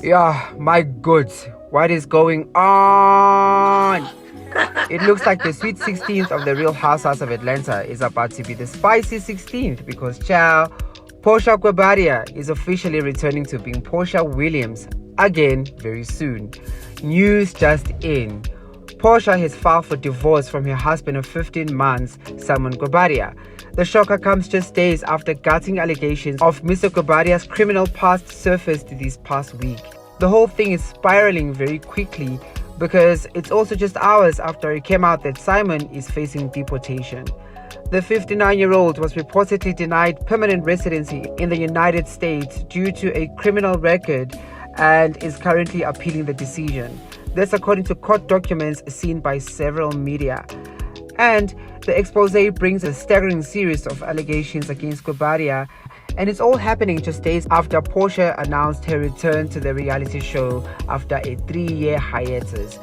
Yeah, my God, what is going on? It looks like the sweet 16th of the Real Housewives of Atlanta is about to be the spicy 16th because Porsha Guobadia is officially returning to being Porsha Williams again very soon. News just in. Porsha has filed for divorce from her husband of 15 months, Simon Guobadia. The shocker comes just days after gutting allegations of Mr. Guobadia's criminal past surfaced this past week. The whole thing is spiraling very quickly because it's also just hours after it came out that Simon is facing deportation. The 59-year-old was reportedly denied permanent residency in the United States due to a criminal record and is currently appealing the decision. This according to court documents seen by several media. And the expose brings a staggering series of allegations against Guobadia, and it's all happening just days after Porsha announced her return to the reality show after a 3-year hiatus.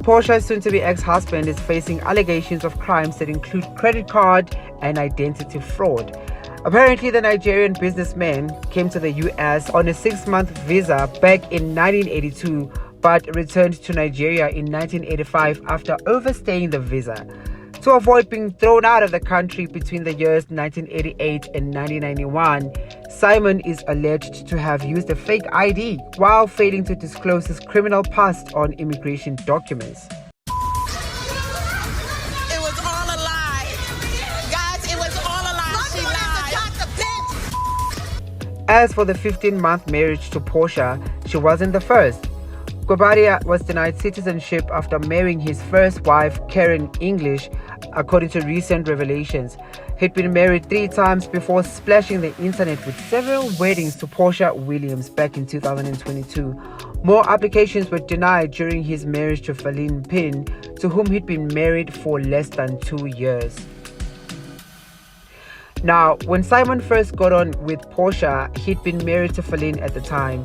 Porsha's soon-to-be ex-husband is facing allegations of crimes that include credit card and identity fraud. Apparently, the Nigerian businessman came to the US on a 6-month visa back in 1982, but returned to Nigeria in 1985 after overstaying the visa. To avoid being thrown out of the country between the years 1988 and 1991, Simon is alleged to have used a fake ID while failing to disclose his criminal past on immigration documents. It was all a lie. Guys, it was all a lie. She lied. As for the 15-month marriage to Porsha, she wasn't the first. Guobadia was denied citizenship after marrying his first wife, Karen English, according to recent revelations. He'd been married 3 times before splashing the internet with several weddings to Porsha Williams back in 2022. More applications were denied during his marriage to Feline Pin, to whom he'd been married for less than 2 years. Now, when Simon first got on with Porsha, he'd been married to Feline at the time.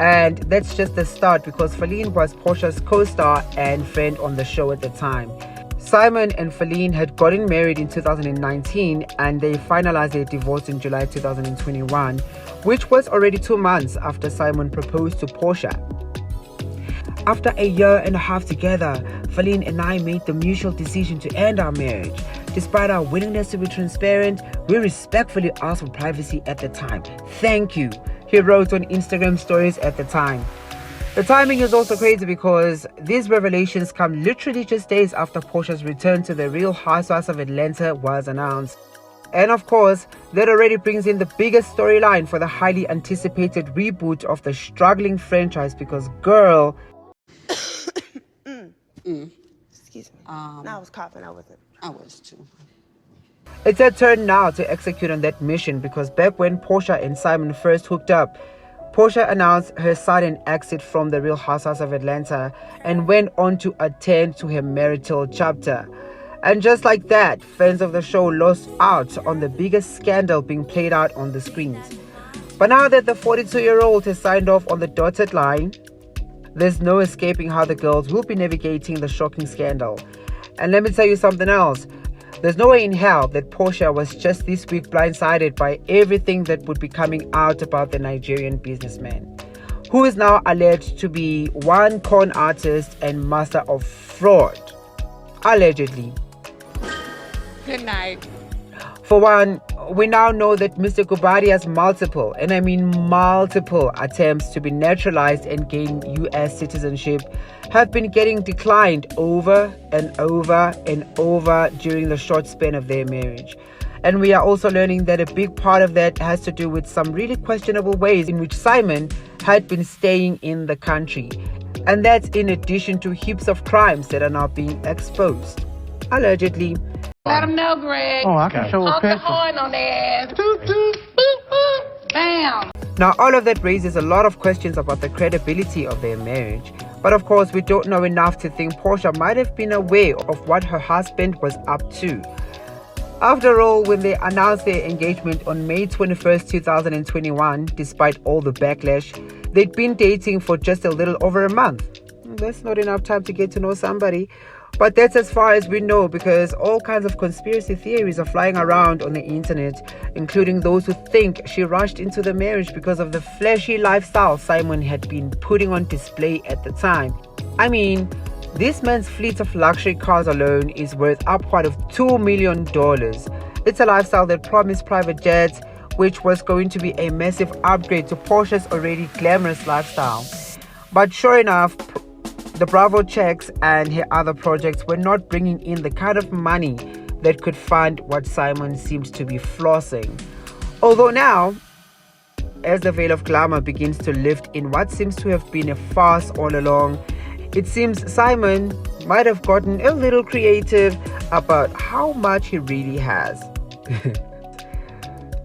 And that's just the start because Feline was Porsha's co-star and friend on the show at the time. Simon and Feline had gotten married in 2019 and they finalized their divorce in July 2021, which was already 2 months after Simon proposed to Porsha. After a year and a half together, Feline and I made the mutual decision to end our marriage. Despite our willingness to be transparent, we respectfully asked for privacy at the time. Thank you, he wrote on Instagram stories at the time. The timing is also crazy because these revelations come literally just days after Porsha's return to the Real Housewives of Atlanta was announced. And of course, that already brings in the biggest storyline for the highly anticipated reboot of the struggling franchise because girl... Excuse me. No, I was coughing. I was too. It's her turn now to execute on that mission because back when Porsha and Simon first hooked up, Porsha announced her sudden exit from the Real Housewives of Atlanta and went on to attend to her marital chapter. And just like that, fans of the show lost out on the biggest scandal being played out on the screens. But now that the 42-year-old has signed off on the dotted line, there's no escaping how the girls will be navigating the shocking scandal. And let me tell you something else. There's no way in hell that Porsha was just this week blindsided by everything that would be coming out about the Nigerian businessman, who is now alleged to be one con artist and master of fraud. Allegedly. Good night. For one, we now know that Mr. Guobadia's multiple, and I mean multiple, attempts to be naturalized and gain US citizenship have been getting declined over and over and over during the short span of their marriage. And we are also learning that a big part of that has to do with some really questionable ways in which Simon had been staying in the country. And that's in addition to heaps of crimes that are now being exposed. Allegedly. Let them know, Greg. Oh, I can show a Honk the picture. horn on their ass. Boop, boop. Bam. Now, all of that raises a lot of questions about the credibility of their marriage. But of course, we don't know enough to think Porsha might have been aware of what her husband was up to. After all, when they announced their engagement on May 21st, 2021, despite all the backlash, they'd been dating for just a little over a month. That's not enough time to get to know somebody. But that's as far as we know, because all kinds of conspiracy theories are flying around on the internet, including those who think she rushed into the marriage because of the flashy lifestyle Simon had been putting on display at the time. I mean, this man's fleet of luxury cars alone is worth upward of $2 million. It's a lifestyle that promised private jets, which was going to be a massive upgrade to Porsha's already glamorous lifestyle. But sure enough, the Bravo checks and her other projects were not bringing in the kind of money that could fund what Simon seems to be flossing. Although now, as the veil of glamour begins to lift in what seems to have been a farce all along, it seems Simon might have gotten a little creative about how much he really has.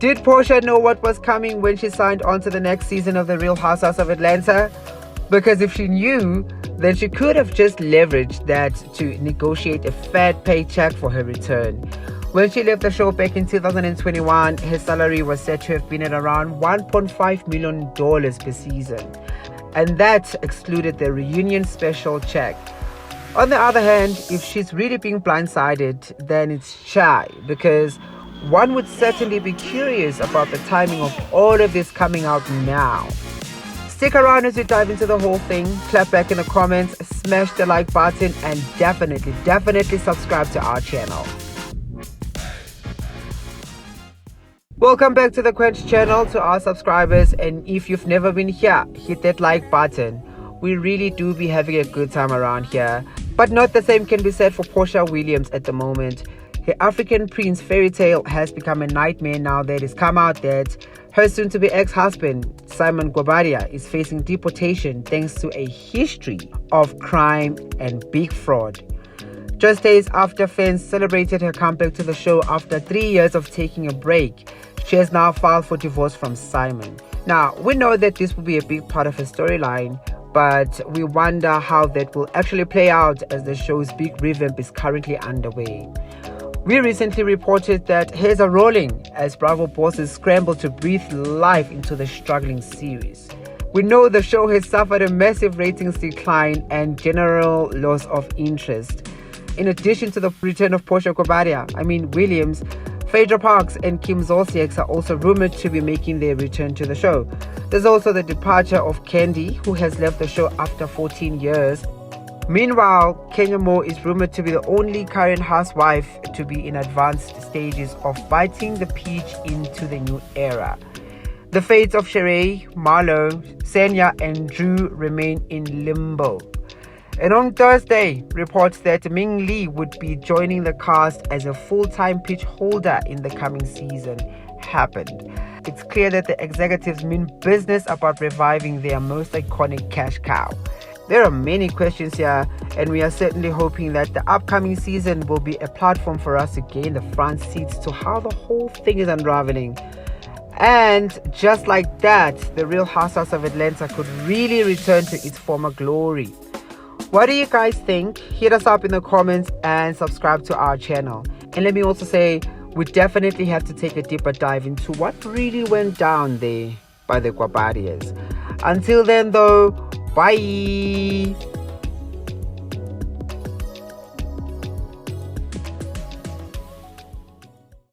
Did Porsha know what was coming when she signed on to the next season of the Real Housewives of Atlanta? Because if she knew, then she could have just leveraged that to negotiate a fat paycheck for her return. When she left the show back in 2021, her salary was said to have been at around $1.5 million per season. And that excluded the reunion special check. On the other hand, if she's really being blindsided, then it's shy, because one would certainly be curious about the timing of all of this coming out now. Stick around as we dive into the whole thing. Clap back in the comments, smash the like button, and definitely subscribe to our channel. Welcome back to the Quench channel, to our subscribers, and if you've never been here, hit that like button. We really do be having a good time around here, but not the same can be said for Porsha Williams at the moment. Her African prince fairy tale has become a nightmare now that it's come out that her soon-to-be ex-husband, Simon Guobadia, is facing deportation thanks to a history of crime and big fraud. Just days after fans celebrated her comeback to the show after 3 years of taking a break, she has now filed for divorce from Simon. Now, we know that this will be a big part of her storyline, but we wonder how that will actually play out as the show's big revamp is currently underway. We recently reported that hairs are rolling as Bravo bosses scramble to breathe life into the struggling series. We know the show has suffered a massive ratings decline and general loss of interest. In addition to the return of Porsha Williams, Phaedra Parks and Kim Zolciak are also rumored to be making their return to the show. There's also the departure of Candy, who has left the show after 14 years. Meanwhile, Kenya Moore is rumored to be the only current housewife to be in advanced stages of biting the peach into the new era. The fates of Sheree, Marlo, Senya and Drew remain in limbo. And on Thursday, reports that Ming Lee would be joining the cast as a full-time pitch holder in the coming season happened. It's clear that the executives mean business about reviving their most iconic cash cow. There are many questions here, and we are certainly hoping that the upcoming season will be a platform for us to gain the front seats to how the whole thing is unraveling. And just like that, the Real Housewives of Atlanta could really return to its former glory. What do you guys think? Hit us up in the comments and subscribe to our channel. And let me also say, we definitely have to take a deeper dive into what really went down there by the Guobadias. Until then though, bye!